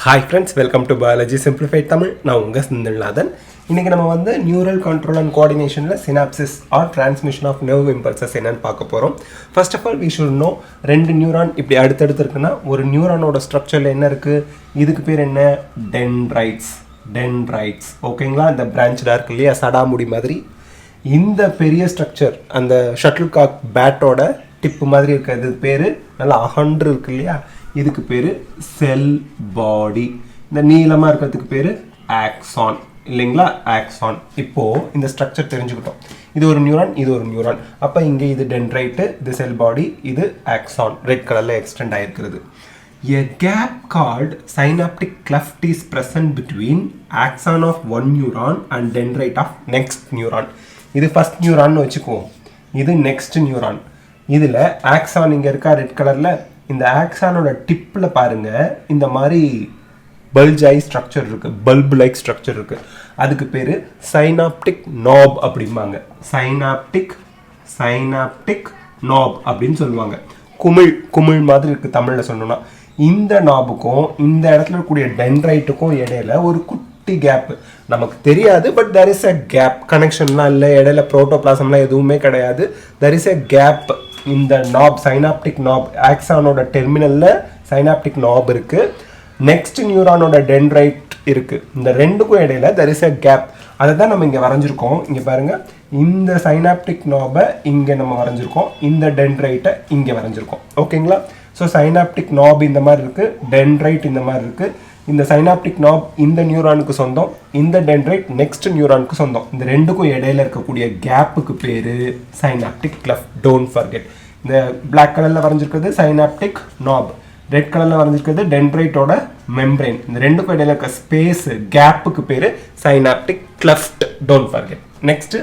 Hi friends, welcome to biology simplified Tamil. நான் உங்கள் செந்தில்நாதன். இன்றைக்கி நம்ம வந்து நியூரல் கண்ட்ரோல் அண்ட் கோஆர்டினேஷனில் synapsis or transmission of nerve impulses என்னன்னு பார்க்க போகிறோம். First of all we should know, ரெண்டு நியூரான் இப்படி அடுத்தடுத்து இருக்குன்னா ஒரு நியூரானோட ஸ்ட்ரக்சரில் என்ன இருக்குது, இதுக்கு பேர் என்ன, டென்ட்ரைட்ஸ். ஓகேங்களா? இந்த பிரான்ச்டாக இருக்கு இல்லையா, சடாமுடி மாதிரி. இந்த பெரிய ஸ்ட்ரக்சர் அந்த ஷட்டில் காக் பேட்டோட டிப்பு மாதிரி இருக்கிறது பேர் நல்லா அகன்று இருக்கு இல்லையா, இதுக்கு பேர் செல் பாடி. இந்த நீளமாக இருக்கிறதுக்கு பேர் ஆக்சான் இல்லைங்களா, ஆக்சான். இப்போது இந்த ஸ்ட்ரக்சர் தெரிஞ்சுக்கிட்டோம். இது ஒரு நியூரான், இது ஒரு நியூரான். அப்போ இங்கே இது டென்ட்ரைட்டு, இது செல் பாடி, இது ஆக்சான் ரெட் கலரில் extend ஆகிருக்கிறது. A gap called synaptic cleft is present between axon of one neuron and dendrite of next neuron. இது ஃபர்ஸ்ட் நியூரான்னு வச்சுக்குவோம், இது நெக்ஸ்ட் நியூரான். இதில் ஆக்சான் இங்கே இருக்கா ரெட் கலரில், இந்த ஆக்சானோட டிப்பில் பாருங்கள் இந்த மாதிரி பல்ஜாய் ஸ்ட்ரக்சர் இருக்குது, பல்பு லைக் ஸ்ட்ரக்சர் இருக்குது. அதுக்கு பேர் சைனாப்டிக் நாப் அப்படிம்பாங்க. சைனாப்டிக் நாப் அப்படின்னு சொல்லுவாங்க. குமிழ் மாதிரி இருக்குது தமிழில் சொல்லணும்னா. இந்த நாபுக்கும் இந்த இடத்துல இருக்கக்கூடிய டென்ட்ரைட்டுக்கும் இடையில ஒரு குட்டி கேப் நமக்கு தெரியாது, but there is a gap. கனெக்ஷன்லாம் இல்லை, இடையில புரோட்டோபிளாசம்லாம் எதுவுமே கிடையாது. There is a gap. இந்த நாப், சைனாப்டிக் நாப், ஆக்சானோட டெர்மினலில் சைனாப்டிக் நாப் இருக்குது, நெக்ஸ்ட் நியூரானோட டென்ட்ரைட் இருக்குது. இந்த ரெண்டுக்கும் இடையில தெர் இஸ் அ கேப். அதை தான் நம்ம இங்கே வரைஞ்சிருக்கோம். இங்கே பாருங்கள், இந்த சைனாப்டிக் நாபை இங்கே நம்ம வரைஞ்சிருக்கோம், இந்த டென்ட்ரைட்டை இங்கே வரைஞ்சிருக்கோம். ஓகேங்களா? ஸோ சைனாப்டிக் நாப் இந்த மாதிரி இருக்குது, டென்ட்ரைட் இந்த மாதிரி இருக்குது. இந்த சைனாப்டிக் நாப் இந்த நியூரானுக்கு சொந்தம், இந்த டென்ட்ரைட் நெக்ஸ்ட் நியூரானுக்கு சொந்தம். இந்த ரெண்டுக்கும் இடையில இருக்கக்கூடிய கேப்புக்கு பேர் சைனாப்டிக் கிளெஃப்ட். Don't forget. இந்த பிளாக் கலரில் வரைஞ்சிருக்கிறது சைனாப்டிக் நாப், ரெட் கலரில் வரைஞ்சிருக்கிறது டென்ட்ரைட்டோட மெம்பரேன். இந்த ரெண்டுக்கும் இடையில இருக்க ஸ்பேஸ் கேப்புக்கு பேர் synaptic cleft. Don't forget. Next,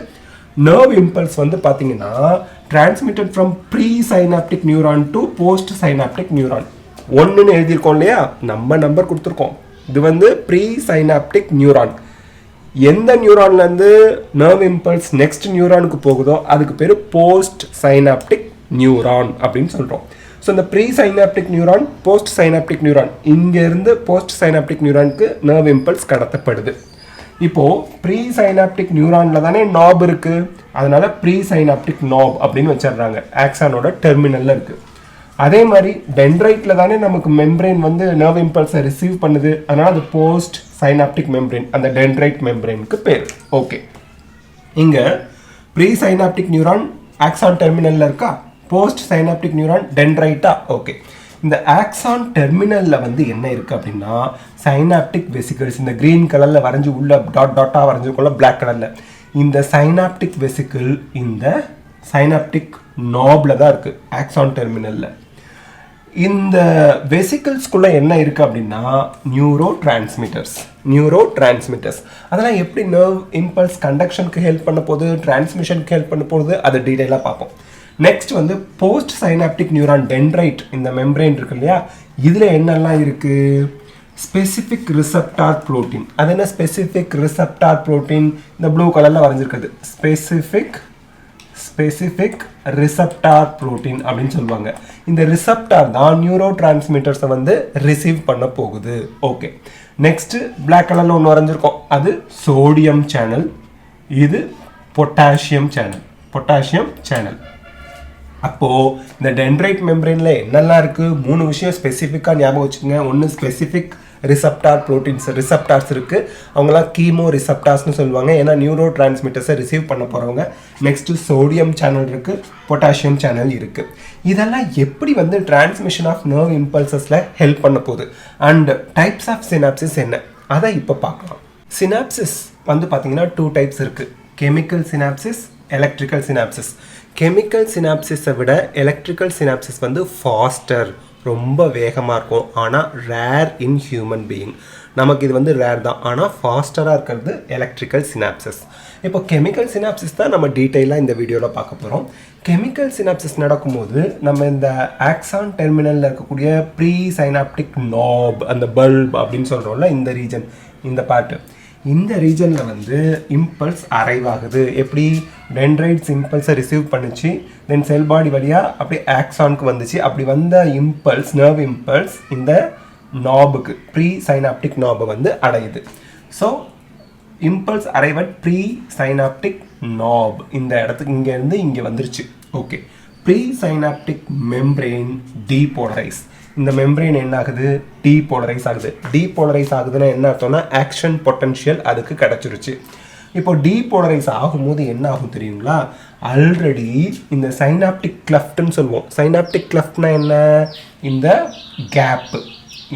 nerve impulse வந்து பார்த்தீங்கன்னா transmitted from pre synaptic neuron to post synaptic neuron. ஒன்றுன்னு எழுதியிருக்கோம் இல்லையா, நம்ம நம்பர் கொடுத்துருக்கோம். இது வந்து ப்ரீ சைனாப்டிக் நியூரான். எந்த நியூரான்லேருந்து நர்வ் இம்பல்ஸ் நெக்ஸ்ட் நியூரானுக்கு போகுதோ அதுக்கு பேர் போஸ்ட் சைனாப்டிக் நியூரான் அப்படின்னு சொல்கிறோம். ஸோ இந்த pre synaptic neuron, post synaptic neuron, இங்கேருந்து போஸ்ட் சைனாப்டிக் நியூரானுக்கு நர்வ் இம்பல்ஸ் கடத்தப்படுது. இப்போது ப்ரீ சைனாப்டிக் நியூரானில் தானே நாப் இருக்குது, அதனால ப்ரீ சைனாப்டிக் நாப் அப்படின்னு வச்சிடுறாங்க, ஆக்சானோட டெர்மினலில் இருக்குது. அதே மாதிரி டென்ட்ரைட்டில் தானே நமக்கு மெம்பரேன் வந்து நர்வ் இம்பல்ஸை ரிசீவ் பண்ணுது, அதனால் அது போஸ்ட் சைனாப்டிக் மெம்பரேன், அந்த டென்ட்ரைட் மெம்பரேனுக்கு பேர். ஓகே, இங்கே ப்ரீ சைனாப்டிக் நியூரான் ஆக்சான் டெர்மினலில் இருக்கா, போஸ்ட் சைனாப்டிக் நியூரான் டென்ட்ரைட்டா. ஓகே, இந்த ஆக்சான் டெர்மினலில் வந்து என்ன இருக்குது அப்படின்னா சைனாப்டிக் வெசிக்கிள்ஸ். இந்த க்ரீன் கலரில் வரைஞ்சி உள்ள டாட்டாக வரைஞ்சிருக்கோம்ல பிளாக் கலரில், இந்த சைனாப்டிக் வெசிக்கிள் இந்த சைனாப்டிக் நாபில் தான் இருக்குது ஆக்சான் டெர்மினலில். இந்த வெசிக்கிள்ஸ்குள்ளே என்ன இருக்குது அப்படின்னா நியூரோ டிரான்ஸ்மிட்டர்ஸ். அதெல்லாம் எப்படி நர்வ் இம்பல்ஸ் கண்டக்ஷனுக்கு ஹெல்ப் பண்ண போகுது, டிரான்ஸ்மிஷனுக்கு ஹெல்ப் பண்ண போகுது, அதை டீட்டெயிலாக பார்ப்போம். நெக்ஸ்ட் வந்து போஸ்ட் சைனாப்டிக் நியூரான் டென்ட்ரைட், இந்த மெம்பரேன் இருக்கு இல்லையா, இதில் என்னெல்லாம் இருக்குது, ஸ்பெசிஃபிக் ரிசப்டார் ப்ரோட்டீன். அது என்ன ஸ்பெசிஃபிக் ரிசப்டார் ப்ரோட்டீன், இந்த ப்ளூ கலரில் வரைஞ்சிருக்குது, ஸ்பெசிஃபிக் ரிசப்டார் ப்ரோட்டீன் அப்படின்னு சொல்லுவாங்க. இந்த ரிசப்டார் தான் நியூரோ டிரான்ஸ்மிட்டர்ஸை வந்து ரிசீவ் பண்ண போகுது. ஓகே, நெக்ஸ்ட்டு பிளாக் கலரில் ஒன்று வரைஞ்சிருக்கோம், அது சோடியம் சேனல், இது பொட்டாசியம் சேனல். அப்போது இந்த டென்ட்ரைட் மெம்பரேனில் என்னெல்லாம் இருக்குது, 3 விஷயம் ஸ்பெசிஃபிக்காக ஞாபகம் வச்சுக்கோங்க. ஒன்று ஸ்பெசிஃபிக் ரிசப்டார் ப்ரோட்டீன்ஸ், ரிசப்டார்ஸ் இருக்குது, அவங்களாம் கீமோ ரிசப்டார்ஸ்னு சொல்லுவாங்க, ஏன்னா நியூரோ டிரான்ஸ்மிட்டர்ஸை ரிசீவ் பண்ண போகிறவங்க. நெக்ஸ்ட்டு சோடியம் சேனல் இருக்குது, பொட்டாசியம் சேனல் இருக்குது. இதெல்லாம் எப்படி வந்து டிரான்ஸ்மிஷன் ஆஃப் நர்வ் இம்பல்சஸில் ஹெல்ப் பண்ண போகுது, அண்ட் டைப்ஸ் ஆஃப் சினாப்சிஸ் என்ன, அதை இப்போ பார்க்கலாம். சினாப்சிஸ் வந்து பார்த்தீங்கன்னா 2 டைப்ஸ் இருக்குது, chemical synapsis, electrical synapsis. Chemical சினாப்சிஸை விட எலக்ட்ரிக்கல் சினாப்சிஸ் வந்து ஃபாஸ்டர், ரொம்ப வேகமாக இருக்கும், ஆனால் ரேர் இன் ஹியூமன் பீயிங். நமக்கு இது வந்து ரேர் தான், ஆனால் ஃபாஸ்டராக இருக்கிறது எலக்ட்ரிக்கல் சினாப்சிஸ். இப்போ கெமிக்கல் சினாப்சிஸ் தான் நம்ம டீட்டெயிலாக இந்த வீடியோவில் பார்க்க போகிறோம். கெமிக்கல் சினாப்சிஸ் நடக்கும்போது நம்ம இந்த ஆக்சான் டெர்மினலில் இருக்கக்கூடிய ப்ரீ சைனாப்டிக் நாப், அந்த பல்ப் அப்படின்னு சொல்கிறோம்ல, இந்த ரீஜன், இந்த பார்ட்டு, இந்த ரீஜனில் வந்து இம்பல்ஸ் அரைவ் ஆகுது. எப்படி டென்ட்ரைட்ஸ் இம்பல்ஸை ரிசீவ் பண்ணிச்சு, தென் செல் பாடி வழியாக அப்படியே ஆக்சானுக்கு வந்துச்சு. அப்படி வந்த இம்பல்ஸ், நர்வ் இம்பல்ஸ் இந்த நாபுக்கு ப்ரீ சைனாப்டிக் நாபை வந்து அடையுது. So impulse arrive at pre synaptic knob. இந்த இடத்துக்கு இங்கேருந்து இங்கே வந்துருச்சு. Okay, pre synaptic membrane depolarise. இந்த மெம்பரேன் என்ன ஆகுது? டீபோலரைஸ் ஆகுது. டீபோலரைஸ் ஆகுதுன்னா என்ன அர்த்தம்னா ஆக்ஷன் பொட்டன்ஷியல் அதுக்கு கிடச்சிருச்சு. இப்போ டீபோலரைஸ் ஆகும்போது என்ன ஆகும் தெரியுங்களா? ஆல்ரெடி இந்த சைனாப்டிக் கிளஃப்ட்னு சொல்லுவோம். சைனாப்டிக் கிளஃப்ட்னா என்ன? இந்த கேப்பு,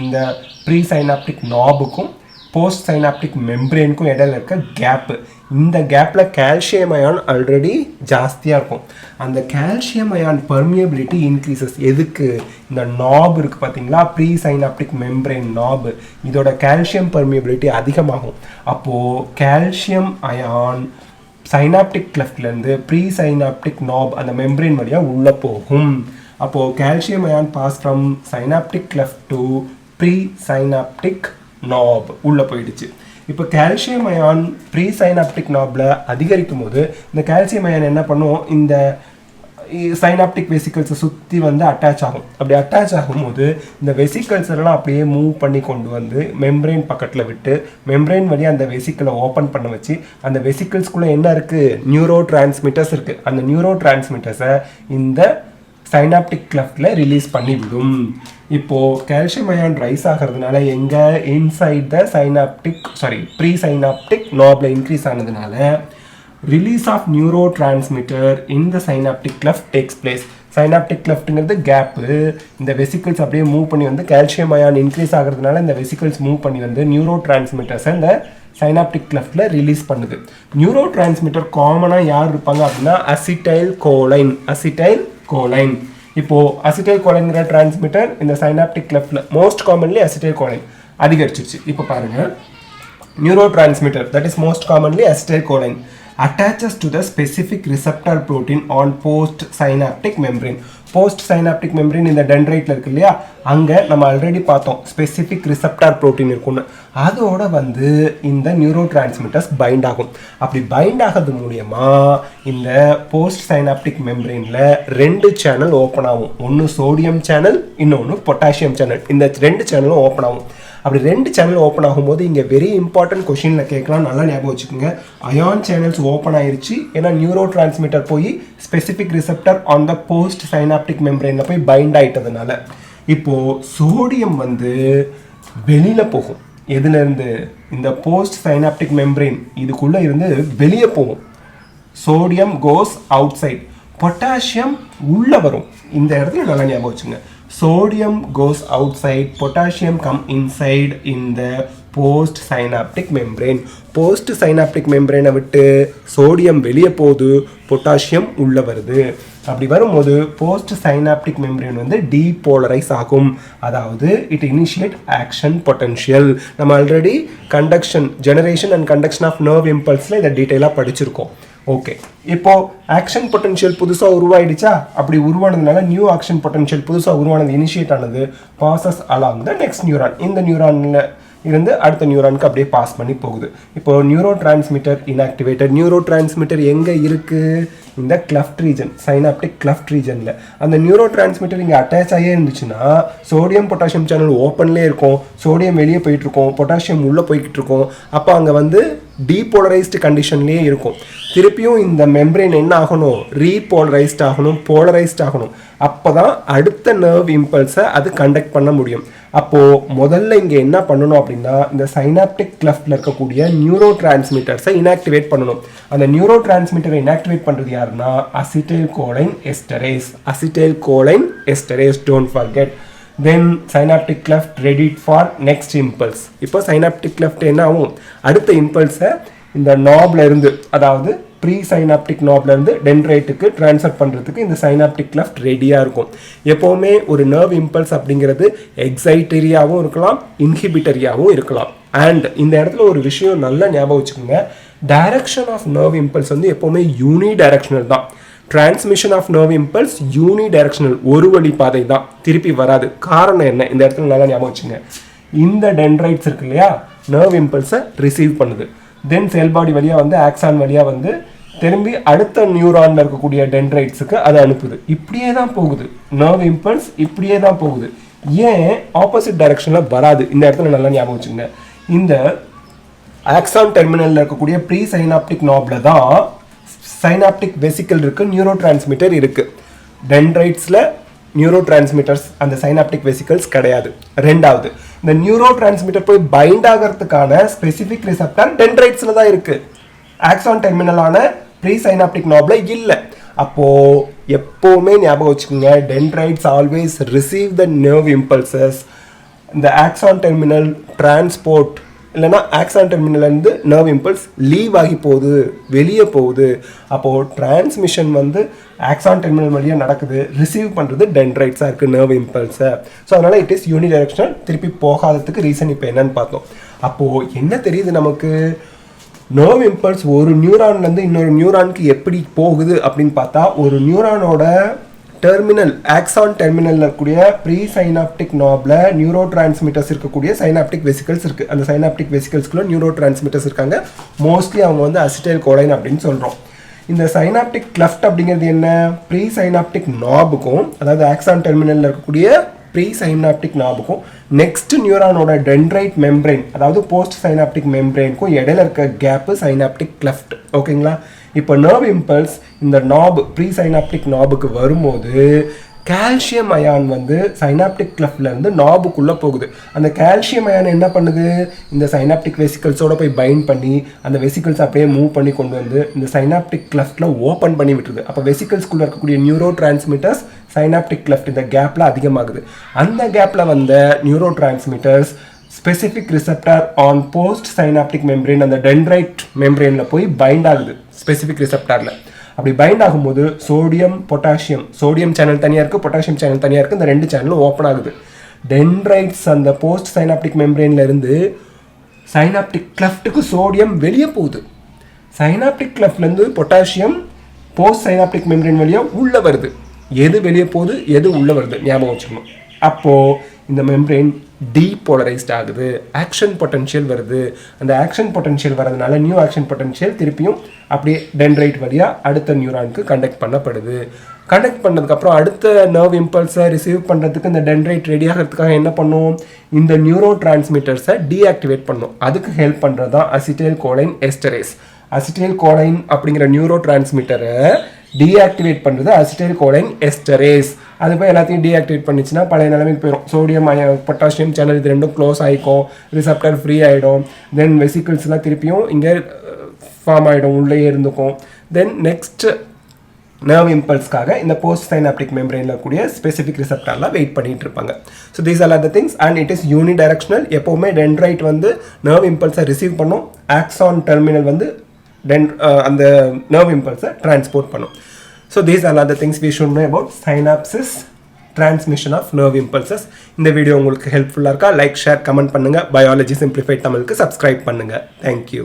இந்த ப்ரீ சைனாப்டிக் நாபுக்கும் போஸ்ட் சைனாப்டிக் மெம்பரேனுக்கும் இடையில இருக்க கேப்பு. இந்த கேப்பில் கால்சியம் அயான் ஆல்ரெடி ஜாஸ்தியாக இருக்கும். அந்த கால்சியம் அயான் பெர்மியபிலிட்டி இன்க்ரீசஸ். எதுக்கு? இந்த நாப் இருக்குது பார்த்தீங்களா, ப்ரீ சைனாப்டிக் மெம்பரேன் நாப், இதோட கால்சியம் பெர்மியபிலிட்டி அதிகமாகும். அப்போது கால்சியம் அயான் சைனாப்டிக் கிளஃப்ட்லேருந்து ப்ரீ சைனாப்டிக் நாப் அந்த மெம்பரேன் வழியாக உள்ளே போகும். அப்போது calcium ion pass from synaptic cleft to pre synaptic knob உள்ளே போயிடுச்சு. இப்போ கால்சியம் அயான் ப்ரீ சைனாப்டிக் நாபில் அதிகரிக்கும் போது இந்த கால்சியம் அயான் என்ன பண்ணும்? இந்த சைனாப்டிக் வெசிக்கல்ஸை சுற்றி வந்து அட்டாச் ஆகும். அப்படி அட்டாச் ஆகும்போது இந்த வெசிக்கல்ஸ் எல்லாம் அப்படியே மூவ் பண்ணி கொண்டு வந்து மெம்பரேன் பக்கத்தில் விட்டு மெம்பரேன் வழியாக அந்த வெசிக்கலை ஓப்பன் பண்ண வச்சு அந்த வெசிக்கல்ஸ்குள்ளே என்ன இருக்குது? நியூரோ டிரான்ஸ்மிட்டர்ஸ் இருக்குது. அந்த நியூரோ டிரான்ஸ்மிட்டர்ஸை இந்த சைனாப்டிக் கிளஃப்டில் ரிலீஸ் பண்ணிவிடும். இப்போது கால்சியம் அயான் ரைஸ் ஆகிறதுனால எங்கே? இன்சைட் த ப்ரீ சைனாப்டிக் நாபில் இன்க்ரீஸ் ஆனதுனால release of neurotransmitter in the synaptic cleft takes place. Synaptic கிளஃப்ட்டுங்கிறது கேப்பு. இந்த வெசிக்கல்ஸ் அப்படியே மூவ் பண்ணி வந்து கால்சியம் அயான் இன்க்ரீஸ் ஆகிறதுனால இந்த வெசிக்கல்ஸ் மூவ் பண்ணி வந்து நியூரோ டிரான்ஸ்மிட்டர்ஸை இந்த சைனாப்டிக் கிளஃப்டில் ரிலீஸ் பண்ணுது. நியூரோ டிரான்ஸ்மிட்டர் காமனாக யார் இருப்பாங்க அப்படின்னா அசிடைல் கோலைன். இப்போது அசிடைல் கோலைன்கிற டிரான்ஸ்மிட்டர் இந்த சைனாப்டிக் கிளஃப்டில் மோஸ்ட் காமன்லி அசிடைல் கோலைன் அதிகரிச்சிருச்சு. இப்போ பாருங்கள், neuro transmitter that is most commonly acetyl choline attaches to the specific receptor protein on post-synaptic membrane. Post-synaptic membrane இந்த டென்ட்ரைட்டில் இருக்கு இல்லையா, அங்கே நம்ம ஆல்ரெடி பார்த்தோம் ஸ்பெசிஃபிக் ரிசப்டார் ப்ரோட்டீன் இருக்குன்னு. அதோட வந்து இந்த நியூரோ டிரான்ஸ்மிட்டர்ஸ் பைண்ட் ஆகும். அப்படி பைண்ட் ஆகிறது மூலியமாக இந்த போஸ்ட் சைனாப்டிக் மெம்பரேனில் 2 சேனல் ஓப்பன் ஆகும். ஒன்று சோடியம் சேனல், இன்னொன்று பொட்டாசியம் சேனல். இந்த 2 சேனலும் ஓப்பன் ஆகும். அப்படி 2 சேனல் ஓப்பன் ஆகும்போது இங்கே வெரி இம்பார்ட்டன்ட் கொஷினில் கேட்கலாம், நல்லா ஞாபகம் வச்சுக்கோங்க. அயான் சேனல்ஸ் ஓப்பன் ஆயிடுச்சு, ஏன்னா நியூரோ டிரான்ஸ்மிட்டர் போய் specific receptor on the post synaptic மெம்பரேனில் போய் பைண்ட் ஆகிட்டதுனால இப்போது சோடியம் வந்து வெளியில் போகும். எதுலேருந்து? இந்த போஸ்ட் சைனாப்டிக் மெம்பரேன் இதுக்குள்ளே இருந்து வெளியே போகும். Sodium goes outside, potassium உள்ளே வரும். இந்த இடத்துல நல்லா ஞாபகம் வச்சுங்க. Sodium goes outside, potassium come inside in the post synaptic membrane. Post synaptic membrane விட்டு சோடியம் வெளியே போகுது, பொட்டாசியம் உள்ளே வருது. அப்படி வரும்போது போஸ்ட் சைனாப்டிக் மெம்பரேன் வந்து டீபோலரைஸ் ஆகும். அதாவது இட் இனிஷியேட் ஆக்ஷன் பொட்டன்ஷியல். நம்ம already generation and conduction of nerve இம்பல்ஸில் இதை டீட்டெயிலாக படிச்சிருக்கோம். ஓகே, இப்போ ஆக்ஷன் பொட்டன்ஷியல் புதுசாக உருவாயிடுச்சா? அப்படி உருவானதுனால நியூ ஆக்ஷன் பொட்டன்ஷியல் புதுசாக உருவானது இனிஷியேட் ஆனது bosses along the next neuron. இந்த நியூரானில் இருந்து அடுத்த நியூரானுக்கு அப்படியே பாஸ் பண்ணி போகுது. இப்போ neuro transmitter inactivated. Neuro transmitter எங்கே இருக்குது? இந்த கிளஃப்ட் ரீஜன், சைனாப்டிக் கிளஃப்ட் ரீஜனில். அந்த நியூரோ டிரான்ஸ்மிட்டர் இங்கே அட்டாச் ஆகியே இருந்துச்சுன்னா சோடியம் பொட்டாசியம் சேனல் ஓப்பன்லேயே இருக்கும், சோடியம் வெளியே போயிட்டுருக்கோம், பொட்டாசியம் உள்ளே போய்கிட்டு இருக்கோம். அப்போ அங்கே வந்து டீபோலரைஸ்டு கண்டிஷன்லேயே இருக்கும். திருப்பியும் இந்த மெம்பரேன் என்ன ஆகணும்? ரீபோலரைஸ்ட் ஆகணும், போலரைஸ்ட் ஆகணும். அப்போ தான் அடுத்த நர்வ் இம்பல்ஸை அது கண்டக்ட் பண்ண முடியும். அப்போது முதல்ல இங்கே என்ன பண்ணணும் அப்படின்னா இந்த சைனாப்டிக் கிளஃப்டில் இருக்கக்கூடிய நியூரோ டிரான்ஸ்மிட்டர்ஸை இன்ஆக்டிவேட் பண்ணணும். அந்த நியூரோ டிரான்ஸ்மிட்டரை இன்ஆக்டிவேட் பண்ணுறது யாருன்னா acetylcholinesterase, don't forget. Then synaptic cleft ready for next impulse. இப்போ சைனாப்டிக் கிளஃப்ட் என்ன ஆகும்? அடுத்த இம்பல்ஸை இந்த நாப்ல இருந்து, அதாவது ப்ரீ சைனாப்டிக் நாப்ல இருந்து டென்ட்ரைட்டுக்கு ட்ரான்ஸ்ஃபர் பண்ணுறதுக்கு இந்த சைனாப்டிக் கிளஃப்ட் ரெடியாக இருக்கும். எப்போவுமே ஒரு நர்வ் இம்பல்ஸ் அப்படிங்கிறது எக்ஸைட்டரியாகவும் இருக்கலாம், இன்ஹிபிட்டரியாகவும் இருக்கலாம். அண்ட் இந்த இடத்துல ஒரு விஷயம் நல்லா ஞாபகம் வச்சுக்கோங்க, டைரக்ஷன் ஆஃப் நர்வ் இம்பல்ஸ் வந்து எப்போவுமே யூனி டைரக்ஷனல் தான். Transmission of nerve impulse unidirectional, ஒரு வழி பாதை தான், திருப்பி வராது. காரணம் என்ன? இந்த இடத்துல நல்லா ஞாபகம் வச்சுங்க. இந்த டென்ட்ரைட்ஸ் இருக்கு இல்லையா, நர்வ் இம்பல்ஸை ரிசீவ் பண்ணுது. தென் செல் பாடி வழியாக வந்து ஆக்சான் வழியாக வந்து திரும்பி அடுத்த நியூரானில் இருக்கக்கூடிய டென்ட்ரைட்ஸுக்கு அதை அனுப்புது. இப்படியே தான் போகுது நர்வ் இம்பல்ஸ், இப்படியே தான் போகுது. ஏன் ஆப்போசிட் டைரக்ஷனில் வராது? இந்த இடத்துல நல்லா ஞாபகம் வச்சுங்க. இந்த ஆக்சான் டெர்மினலில் இருக்கக்கூடிய ப்ரீ சைனாப்டிக் நாபில் தான் சைனாப்டிக் வெசிக்கல் இருக்குது, நியூரோ டிரான்ஸ்மிட்டர் இருக்குது. டென்ட்ரைட்ஸில் நியூரோ டிரான்ஸ்மிட்டர்ஸ் அந்த சைனாப்டிக் வெசிக்கல்ஸ் கிடையாது. ரெண்டாவது, இந்த நியூரோ டிரான்ஸ்மிட்டர் போய் பைண்ட் ஆகிறதுக்கான ஸ்பெசிஃபிக் ரிசெப்டார் டென்ட்ரைட்ஸில் தான் இருக்குது. ஆக்சான் டெர்மினலான ப்ரீ சைனாப்டிக் நாபில் இல்லை. அப்போது எப்போவுமே ஞாபகம் வச்சுக்கோங்க, dendrites always receive the nerve impulses. இந்த ஆக்சான் டெர்மினல் டிரான்ஸ்போர்ட் இல்லைனா ஆக்சான் டெர்மினல்லேருந்து நர்வ் இம்பல்ஸ் லீவ் ஆகி போகுது, வெளியே போகுது. அப்போது டிரான்ஸ்மிஷன் வந்து ஆக்சான் டெர்மினல் வழியாக நடக்குது, ரிசீவ் பண்ணுறது டென்ட்ரைட்ஸாக இருக்குது நர்வ் இம்பல்ஸை. ஸோ அதனால் இட் இஸ் யூனிடைரக்ஷனல். திருப்பி போகாததுக்கு ரீசன் இப்போ என்னன்னு பார்த்தோம். அப்போது என்ன தெரியுது நமக்கு? நர்வ் இம்பல்ஸ் ஒரு நியூரான்லேருந்து இன்னொரு நியூரானுக்கு எப்படி போகுது அப்படின்னு பார்த்தா, ஒரு நியூரானோட டெர்மினல் ஆக்சான் டெர்மினலில் இருக்கக்கூடிய ப்ரீ சைனாப்டிக் நாபில் நியூரோ டிரான்ஸ்மிட்டர்ஸ் இருக்கக்கூடிய சைனாப்டிக் வெசிக்கல்ஸ் இருக்குது. அந்த சைனாப்டிக் வெசிக்கல்ஸ்குள்ள நியூரோ டிரான்ஸ்மிட்டர்ஸ் இருக்காங்க. மோஸ்ட்லி அவங்க வந்து அசிடைல் கோலைன் அப்படின்னு சொல்கிறோம். இந்த சைனாப்டிக் கிளஃப்ட் அப்படிங்கிறது என்ன? ப்ரீ சைனாப்டிக் நாபுக்கும், அதாவது ஆக்சான் டெர்மினலில் இருக்கக்கூடிய ப்ரீ சைனாப்டிக் நாபுக்கும் நெக்ஸ்ட் நியூரானோட டென்ட்ரைட் மெம்ப்ரெயின், அதாவது போஸ்ட் சைனாப்டிக் மெம்ப்ரெயினுக்கும் இடையில இருக்க கேப்பு சைனாப்டிக் கிளஃப்ட். ஓகேங்களா? இப்போ நர்வ் இம்பல்ஸ் இந்த நாப் ப்ரீ சைனாப்டிக் நாபுக்கு வரும்போது கால்சியம் அயான் வந்து சைனாப்டிக் கிளஃப்ட்லேருந்து நாபுக்குள்ளே போகுது. அந்த கால்சியம் அயான் என்ன பண்ணுது? இந்த சைனாப்டிக் வெசிக்கல்ஸோட போய் பைண்ட் பண்ணி அந்த வெசிக்கல்ஸ் அப்படியே மூவ் பண்ணி கொண்டு வந்து இந்த சைனாப்டிக் கிளஃப்டில் ஓப்பன் பண்ணி விட்டுருது. அப்போ வெசிக்கல்ஸ்குள்ளே இருக்கக்கூடிய நியூரோ டிரான்ஸ்மிட்டர்ஸ் சைனாப்டிக் கிளஃப்ட் இந்த கேப்பில் அதிகமாகுது. அந்த கேப்பில் வந்த neurotransmitters specific receptor on post synaptic membrane, அந்த டென்ட்ரைட் மெம்ப்ரெயினில் போய் பைண்ட் ஆகுது ஸ்பெசிஃபிக் ரிசெப்டாரில். அப்படி பைண்ட் ஆகும்போது சோடியம் பொட்டாசியம், சோடியம் சேனல் தனியாக இருக்குது, பொட்டாசியம் சேனல் தனியாக இருக்குது, இந்த ரெண்டு சேனலும் ஓப்பன் ஆகுது. டென்ட்ரைட்ஸ் அந்த போஸ்ட் சைனாப்டிக் மெம்ப்ரெயினில் இருந்து சைனாப்டிக் கிளஃப்ட்டுக்கு சோடியம் வெளியே போகுது. சைனாப்டிக் கிளஃப்ட்லேருந்து பொட்டாசியம் போஸ்ட் சைனாப்டிக் மெம்ப்ரெயின் வழியாக உள்ளே வருது. எது வெளியே போகுது, எது உள்ளே வருது ஞாபகம் வச்சுக்கணும். அப்போது இந்த மெம்ப்ரெயின் டீபோலரைஸ்ட் ஆகுது, ஆக்ஷன் பொட்டன்ஷியல் வருது. அந்த ஆக்ஷன் பொட்டன்ஷியல் வரதுனால நியூ ஆக்ஷன் பொட்டன்ஷியல் திருப்பியும் அப்படியே டென்ட்ரைட் வழியாக அடுத்த நியூரானுக்கு கண்டக்ட் பண்ணப்படுது. கண்டக்ட் பண்ணதுக்கப்புறம் அடுத்த நர்வ் இம்பல்ஸை ரிசீவ் பண்ணுறதுக்கு இந்த டென்ட்ரைட் ரெடி ஆகிறதுக்காக என்ன பண்ணும்? இந்த நியூரோ டிரான்ஸ்மிட்டர்ஸை டீஆக்டிவேட் பண்ணும். அதுக்கு ஹெல்ப் பண்ணுறது தான் அசிடைல் கோலைன் எஸ்டரேஸ். அசிடைல் கோலைன் அப்படிங்கிற நியூரோ டிரான்ஸ்மிட்டரை டீஆக்டிவேட் பண்ணுறது அசிடைல் கோலைன் எஸ்டரேஸ். அது போய் எல்லாத்தையும் டீஆக்டிவேட் பண்ணிச்சுன்னா பழைய நிலைமைக்கு போயிடும். சோடியம் பொட்டாசியம் சேனல் இது ரெண்டும் க்ளோஸ் ஆகிக்கும், ரிசெப்டர் ஃப்ரீ ஆகிடும். தென் வெசிக்கிள்ஸ்லாம் திருப்பியும் இங்கே ஃபார்ம் ஆகிடும், உள்ளே இருந்துக்கும். தென் நெக்ஸ்ட் நர்வ் இம்பல்ஸ்க்காக இந்த போஸ்ட் சைனாப்டிக் மெம்ப்ரெயினில் கூடிய ஸ்பெசிஃபிக் ரிசெப்டார்லாம் வெயிட் பண்ணிட்டு இருப்பாங்க. So these are the things and it is unidirectional. எப்போவுமே டென்ட்ரைட் வந்து நர்வ் இம்பல்ஸை ரிசீவ் பண்ணும், ஆக்சான் டெர்மினல் வந்து அந்த நர்வ் இம்பல்ஸை டிரான்ஸ்போர்ட் பண்ணும். So these are the things we should know about synapses, transmission of nerve impulses. இந்த video உங்களுக்கு ஹெல்ப்ஃபுல்லாக இருக்கா? லைக், ஷேர், கமெண்ட் பண்ணுங்கள். பயாலஜி சிம்பிளிஃபைட் தமிழுக்கு சப்ஸ்கிரைப் பண்ணுங்கள். தேங்க்யூ.